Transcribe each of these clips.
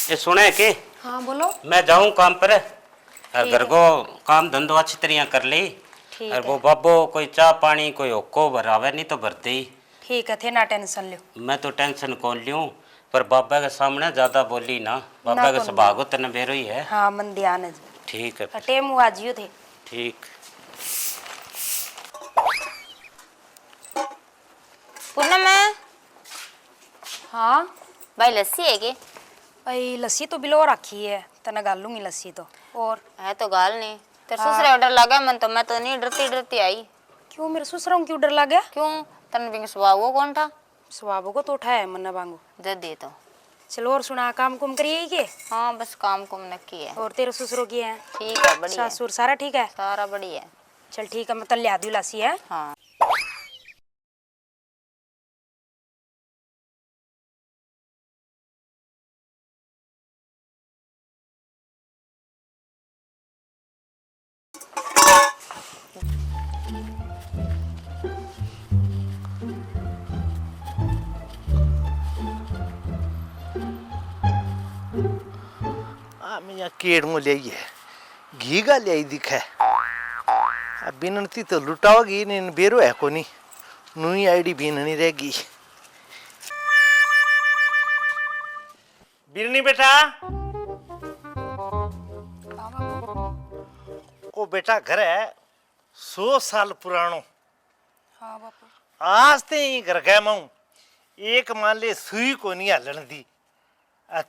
ये सुने कि हाँ बोलो। मैं जाऊं काम पर और घर को काम धंधो अच्छी तरह कर ली। और वो बाबो कोई चाह पानी कोई होको भरावे नहीं तो भरते ही। ठीक है थे ना टेंशन लियो। मैं तो टेंशन कौन लियूं पर बाबा के सामने ज्यादा बोली ना। बाबा के स्वभाव तने बेरो ही है। हाँ मन ध्यान है। ठीक है टेम हुआ जियो थे। ठीक। पूनम है। हाँ भाई लस्सी है के? भाई लस्सी तो बिलो रखी है तना गाल लूंगी लस्सी तो। और है तो गाल नहीं तेरे ससुर डर लगा मन तो मैं तो नहीं डरती आई। क्यों मेरे ससुरों क्यों डर लग गया? क्यों तन बिंग स्वभाव वो कौन था? स्वभाव को तो उठाया मन्ना बांगो दे दे तो। चलो और सुना काम कुम करिए के? हाँ बस काम कुम नक्की है। और तेरे ससुरों की है? ठीक है बढ़िया। ससुर सारा ठीक है? सारा बढ़िया है। चल ठीक है मैं तल लिया दूं लस्सी है। हाँ मैं केड़मो ले घी का ले दिखे बिनती तो लुटाओगी नहीं बेरो है को नहीं नुई आईडी बीननी रहेगी। बीरनी बेटा ओ बेटा घर है 100 साल पुरानो। हाँ बापू। आज ते ही घर गए मैं एक मान ले सुई को नहीं हलन दी।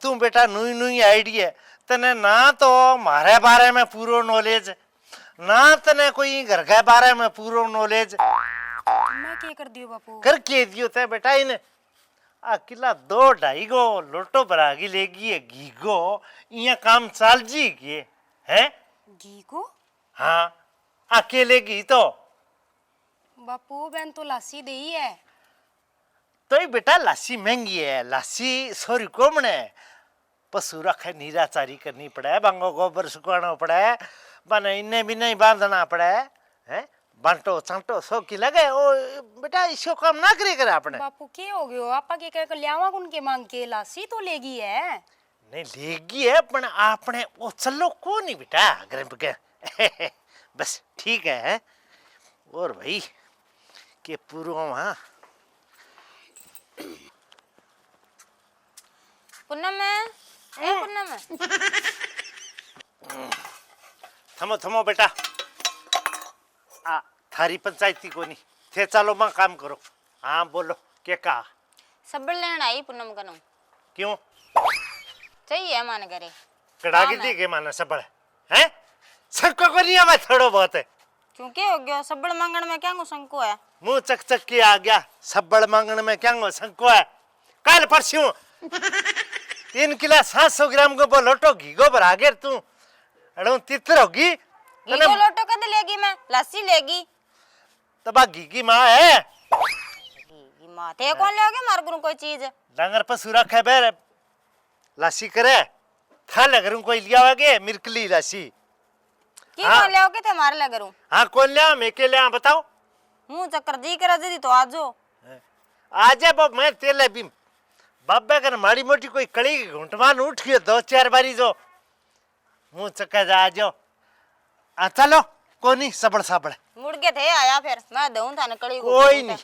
तू बेटा नुई नुई आईडी है तने ना तो मारे बारे में पूरा नॉलेज ना तने कोई घर के बारे में पूरा नॉलेज। मैं क्या कर दियो बापू? कर के दियो ते बेटा इन अकेला 2-2.5 गो लोटो बरागी लेगी है घी को इया काम चाल जी के है। घी को? हाँ अकेले घी तो बापू बहन तो लस्सी दे ही है। तो ही बेटा लस्सी महंगी है लस्सी 100 रुपये मने पशु रखे नीराचारी करनी पड़े बांगो गोबर सुखाना पड़े बना इन्हें भी नहीं बांधना पड़े है बांटो चांटो 100 की लगे ओ बेटा इसको काम ना करे करे अपने। बापू के हो गयो आपा के कह लियावा कौन के मांग के लस्सी तो लेगी है। नहीं लेगी है पण आपने ओ चलो को नहीं बेटा घर के बस ठीक है। और भाई के पूर्व वहाँ पूनम है। ए पूनम है। थमो थमो बेटा थारी पंचायती को नहीं थे चलो मां काम करो। हाँ बोलो क्या कहा? सबड़ लेना आई पूनम कनु। क्यों चाहिए मान करे कड़ा के दी के माना सबड़ है संको को नहीं आवा थोड़ो बहुत है। क्यों क्या हो गया सबड़ मांगण में क्या संको है? मुंह चक चक के आ गया सबड़ मांगण में क्या संको है। कल परसों 3 किलो 700 ग्राम को बोलोटो घी को भरा गे तू अड़ो तितर होगी घी को लोटो कद लेगी मैं लस्सी लेगी तबा घी की माँ है। घी माँ थे कौन लेगे मार गुरु कोई चीज डांगर पशु रखे बेर लस्सी करे था लगरूं कोई लिया होगे मिर्कली लस्सी की कौन लेओगे थे मार लगरूं। हाँ कौन लिया मैं के लिया बताओ। मुंह चक्कर जी करा दी तो आजो आजा बाप मैं तेले भी बाबा कर माड़ी मोटी कोई कड़ी घुंटमान उठ गयो 2-4 बारी जो मुंह चक्कर जा जाओ चलो कोनी सबड़ साबड़ मुड़ के थे आया फिर मैं दूं था नकड़ी को कोई नहीं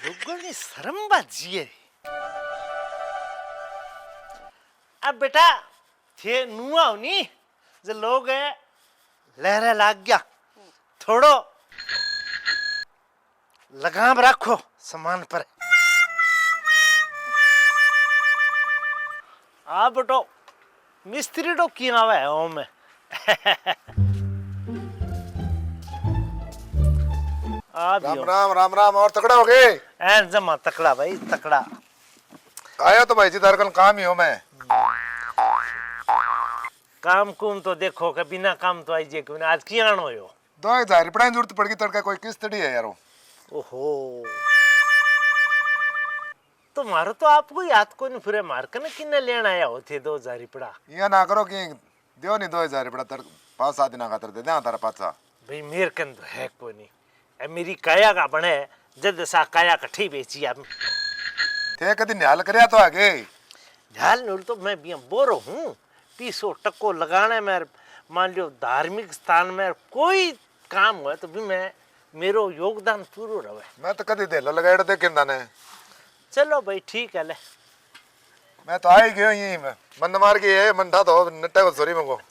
लोगों शर्म बाजी है। अब बेटा थे नुआ नहीं जो लोग है लहरे लाग गया थोड़ो लगाम रखो सामान पर। आ बेटो मिस्त्री तो की आवा है ओ में राम राम राम राम। और तकड़ा हो गए? ऐन जमा तकड़ा भाई तकड़ा आया तो भाई जी दरकल काम ही हो मैं। काम कुम तो देखो कि बिना काम तो आई जे क्यों आज की आनो हो 2000 रुपये जरूरत पड़ गई तड़का कोई किस्त डी है यार। ओहो तो मारो तो आपको याद को नहीं फिर मार के ना किन्ने लेना आया होते 2000 रुपया। ये ना करो कि दियो नहीं 2000 रुपया तर 5-7 दिन खातर दे दे तारा पाचा भाई मेरे कन तो है कोई नहीं ए मेरी काया का बने जद सा काया कठी बेची आप ते कदी न्याल करया तो आगे झाल नूर तो मैं भी बोरो हूँ 200 टक्को लगाने में मान लो धार्मिक स्थान में कोई काम हुआ तो भी मैं मेरो योगदान पूरा रहे। मैं तो कदी दिल लगाड़ दे किंदा ने चलो भाई ठीक है ले मैं तो आई गयो यही में मन मार के है मन था तो नट्टे को सॉरी मंगो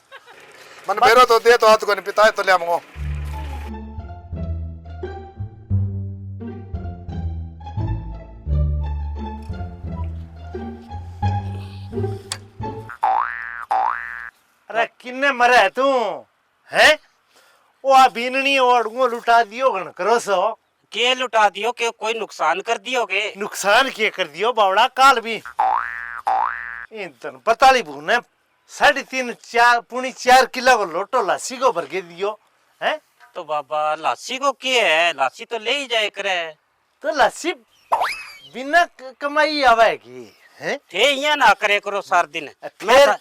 मन बेरो तो दे तो हाथ को नहीं पिता है तो ले मंगो अरे किन्ने मरे है तू है वो आ बीननी ओड़गो लुटा दियो गण करो सो के लुटा दियो के कोई नुकसान कर दियो के नुकसान किए कर दियो बावड़ा काल भी इन पताली भूने 3.5 4 पुणी 4 किलो को लोटो लासी को भर के दियो है तो बाबा लासी को के है लासी तो ले ही जाए करे तो लासी बिना कमाई आवेगी है थे यहाँ ना करे करो सार दिन फिर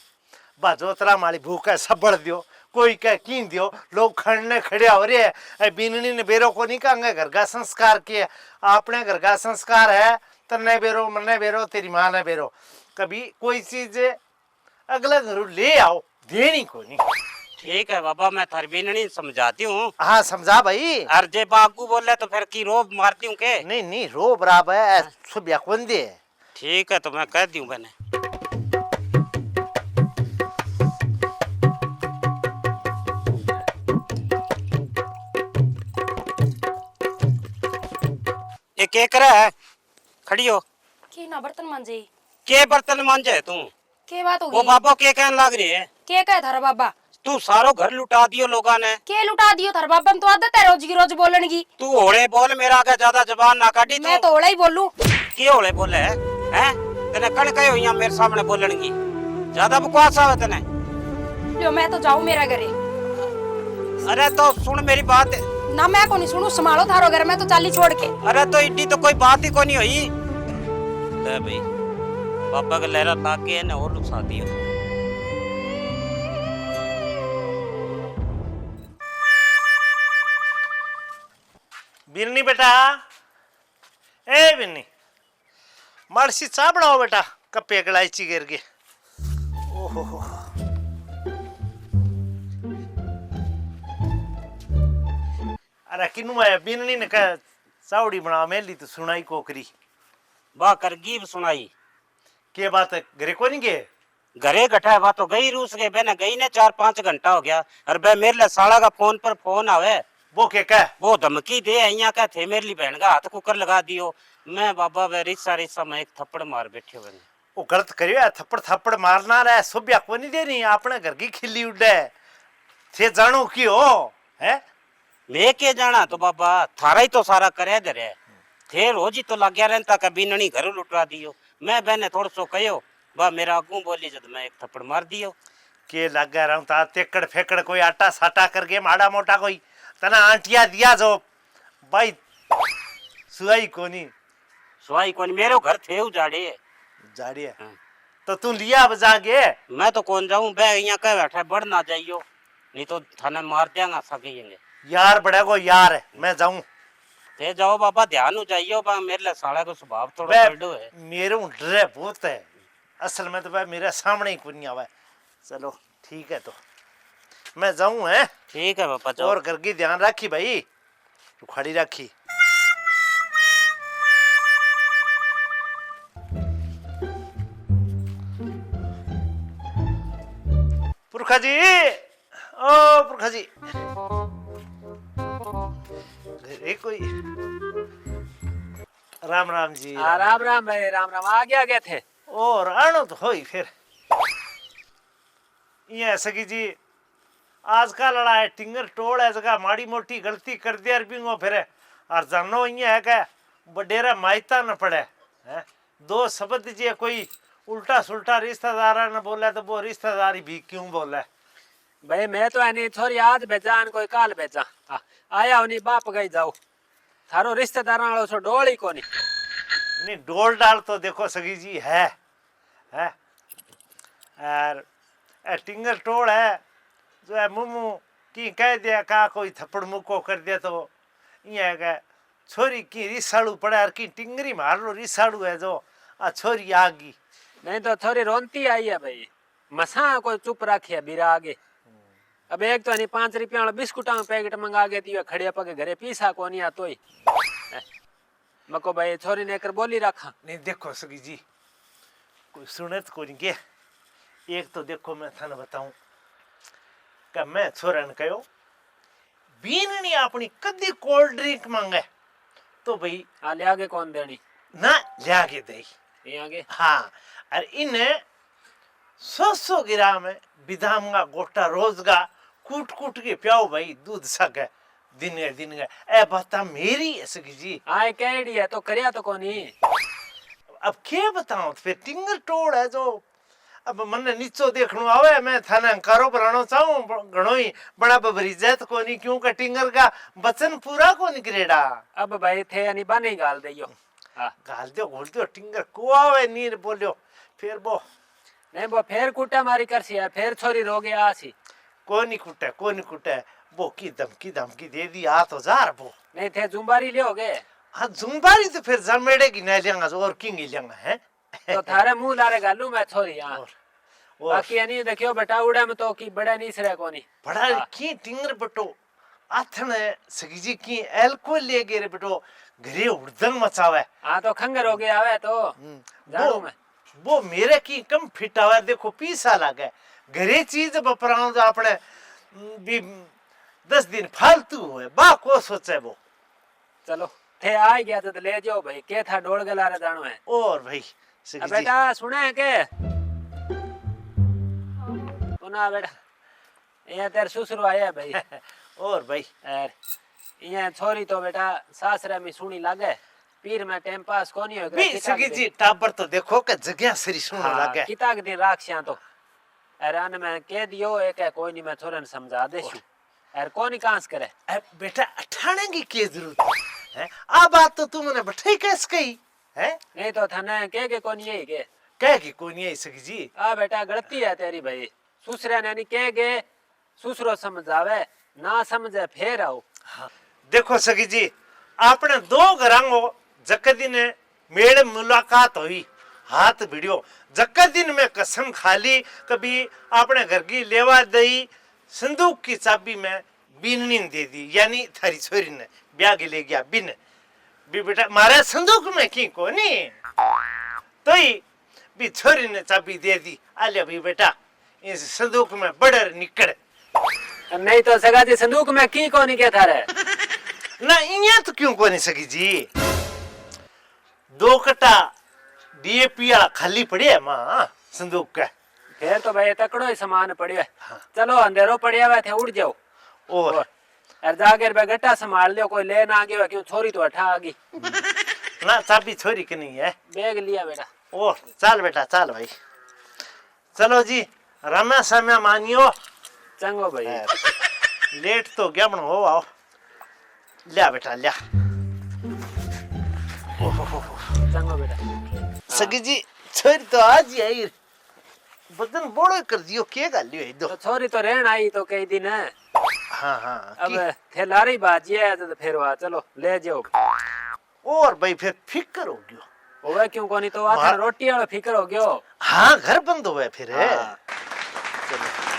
बाजोतरा माली भूखा सबड़ दियो कोई कह कीन दियो लोग खड़ने खड़े हो रहे है बीननी ने बेरो को नहीं कहेंगे घर का संस्कार किए अपने घर का संस्कार है तन्ने बेरो मन्ने बेरो तेरी माँ ने बेरो कभी कोई चीज अगला घर ले आओ देनी को नहीं ठीक है बाबा मैं थारी बीननी समझाती हूँ हाँ समझा भाई और जे बागू बोले तो फिर की रोब मारती हूँ के नहीं नहीं रो बराबर है सुबह कौन दे ठीक है तो मैं कह दी हूँ मैंने एक एक है खड़ी हो की ना बर्तन मांजे के बर्तन मांझे तू के बात वो होगी बाबा के कहने लग रही है के कहे थारा बाबा तू सारो घर लुटा दियो लोगा ने के लुटा दियो थारा बाबा ने तो आदत है रोज की रोज बोलने की तू होड़े बोल मेरा आगे ज्यादा जबान ना काटी मैं तो ओड़ा ही बोलूं के होड़े बोले हैं तने कण कहो यहाँ मेरे सामने बोलन की ज्यादा बकवास आवे तने लो मैं तो जाऊं मेरा घरे अरे तो सुन मेरी बात ना मैं को नहीं सुनू संभालो थारो घर मैं तो चाली छोड़ के अरे तो इड्डी तो कोई बात ही को नहीं हुई ले भाई पापा का लहरा लाके है ना और नुकसा दियो बिन्नी बेटा ए बिन्नी मर्सी चा बनाओ बेटा कप्पे इलायची गिर के ओहो अरे किन्नू है बिन्नी ने कहा चावड़ी बना मेली तो सुनाई कोकरी बा कर गीब सुनाई के बात है घरे को नहीं गए घरे गठा बा तो गई रूस गए बहने गई ने 4-5 घंटा हो गया और बे मेरे लिए साला का फोन पर फोन आवे वो के कह वो धमकी दे यहाँ का थे मेरे लिए बहन का हाथ कुकर लगा दियो मैं बाबा वे रिसा रिसा में एक थप्पड़ मार बैठे बने वो गलत करियो है थप्पड़ थप्पड़ मारना रहा सुबह को नहीं देनी अपने घर की खिल्ली उड़े थे जानो की हो है मैं के जाना तो बाबा थारा ही तो सारा करे दे रहे थे रोज ही तो लग गया रहता कभी ननी घर लुटवा दियो मैं बहने थोड़ा सो कहो बा मेरा अगू बोली जब मैं एक थप्पड़ मार दियो के लगा रहा था तेकड़ फेकड़ कोई आटा साटा करके माड़ा मोटा कोई तना आंटिया दिया जो भाई सुई कोनी सुहाई कौन मेरे घर थे उजाड़े जाड़ी है तो तू लिया बजा के मैं तो कौन जाऊं बे यहाँ कह बैठा बढ़ ना जाइयो नहीं तो थाने मार देंगा सकेंगे यार बड़े को यार है मैं जाऊं ते जाओ बाबा ध्यान हो जाइयो बा मेरे लिए साला को स्वभाव थोड़ा बड़ो है मेरे डरे बहुत है असल में तो भाई मेरे सामने ही कुछ नहीं आवा है चलो ठीक है तो मैं जाऊं है ठीक है पापा जाओ और घर की ध्यान रखी भाई तू खड़ी रखी पुरखा जी ओ पुरखा जी घरे कोई राम राम जी राम राम भाई राम राम आगे थे और आनो तो होई फिर ये सकी जी आज का लड़ा है टिंगर टोड़ है जगह माड़ी मोटी गलती कर दिया बिंगो फिर और जानो ये है क्या बडेरा मायता न पड़े है दो शब्द जी कोई उल्टा सुल्टा रिश्तेदार न बोला तो वो रिश्तेदारी भी क्यों बोला भाई मैं तो नहीं थोड़ी आज भेजा कोई काल भेजा आया नहीं बाप गई जाओ थारो रिश्तेदार वालों सो डोल ही को नहीं डोल डाल तो देखो सगी जी है और टिंगर टोड़ है जो है मुमू कि कह दिया का कोई थप्पड़ मुक्को कर दिया तो ये का छोरी की रिसाड़ू पड़ा और की टिंगरी मार लो रिसाड़ू है जो आ छोरी आ गई। नहीं तो थोड़ी रोनती आई है भाई, मसा कोई चुप रखे बीरा आगे। अब एक तो नहीं 5 रुपया वाला बिस्कुटा में पैकेट मंगा के दियो, खड़े पगे घरे पीसा को नहीं तो ही मको भाई छोरी ने कर बोली रखा। नहीं देखो सगी जी कोई सुने तो कोई के एक तो देखो मैं थाने बताऊं कि मैं छोरन कहो बीननी अपनी कदी कोल्ड ड्रिंक मांगे तो भाई हाँ ले आगे कौन देनी ना लिया के दे। ये आगे हाँ और इन्हें 100 ग्राम बिदाम का गोटा रोज का कूट कूट के पियाओ भाई दूध सके दिन गए ए बता मेरी है सगी जी। हाँ कैडी है तो करिया तो कोनी। अब क्या बताऊं फिर टिंगर टोड़ है जो अब मने नीचो देखनो आवे मैं थाने कारो बनानो चाहूं घणो ही बड़ा बबरी जात कोनी क्यों का टिंगर का वचन पूरा को निकरेड़ा। अब भाई थे यानी बने गाल दियो। हाँ गाल दो घोल दो टिंगर को आवे नीर बोलियो फिर वो नहीं वो फिर कुटा मारी करसी यार, फिर छोरी रो गया आसी। कोनी कुटे वो की धमकी दे दी आ तो जार वो नहीं थे जुम्बारी लियोगे हाँ जुम्बारी तो फिर जमेड़ेगी नहीं लेंगा और किंग ही लेंगा है तो थारे मुंह लारे गालू मैं छोरी। हाँ और बाकी नहीं देखियो बेटा उड़ा में तो की बड़ा नहीं सरे कोनी। बड़ा की टिंगर बटो आथन सगी जी की एल्कोहल ले गए रे बटो घरे उड़दंग मचावे। हाँ तो खंगर हो गया है तो जानू मैं वो मेरे की कम फिट आवे देखो पीसा लागे घरे चीज बपराऊं जो अपने भी 10 दिन फालतू हुए बा को सोचे वो। चलो थे आ गया तो ले जाओ भाई के था डोल गला रे जानो है। और भाई अब बेटा सुने है के सुना बेटा ये तेरे ससुर आया भाई और भाई यार ये छोरी तो बेटा सासरे में सुनी लागे पीर में टाइम पास कोनी हो भी सगी जी टाबर तो देखो के जगह सरी सुनो लागे किता के दिन राखसिया तो हैरान में कह दियो एक है कोई नहीं मैं छोरन समझा देशु यार कोनी कांस करे। बेटा अठाने की क्या जरूरत है आ बात तो तुमने बैठे कैसे कही है नहीं तो थाने के कोनी है के कह की कोई नहीं सगी जी। आ बेटा गलती है तेरी भाई ससुरे ने नहीं कह गए ससुरो समझावे ना समझे फिर आओ। हाँ। देखो सगी जी आपने 2 घरांगो जक दिन मेरे मुलाकात हुई हाथ भिड़ियो जक दिन में कसम खाली कभी आपने घर की लेवा दई संदूक की चाबी में बीननी दे दी यानी थारी छोरी ने ब्याह के ले गया बिन भी बेटा मारे संदूक में की को नहीं तो ही भी छोरी ने चाबी दे दी आलिया भी बेटा इस संदूक में बड़र निकल नहीं तो सगा जी संदूक में की कोनी के थारे ना इन्हें तो क्यों को नहीं सकी जी 2 कट्टा डीएपी वाला खाली पड़ी है माँ संदूक का फिर तो भाई तकड़ो ही सामान पड़ियो है। चलो अंधेरो पड़िया हुआ थे उड़ जाओ और जाकर भाई गट्टा संभाल लियो कोई ले ना आ गया क्यों छोरी तो हटा आ गई ना चाबी छोरी की नहीं है बैग लिया बेटा। और चल बेटा चल भाई चलो जी रम्या सम्या मानियो चंगो भाई लेट तो गया बन हो आओ लिया बेटा लिया चंगो बेटा। सगी जी छोरी तो आज ही आई बदन बड़ो कर दियो के गालियो है दो तो छोरी तो रहन आई तो कई दिन है। हाँ हाँ अब थे लारी बाजी है तो फिर वहाँ चलो ले जाओ और भाई फिर फिक्र हो गयो होगा क्यों कोनी तो वहाँ रोटी वाला फिक्र हो गयो। हाँ घर बंद हुआ फिर है हाँ। चलो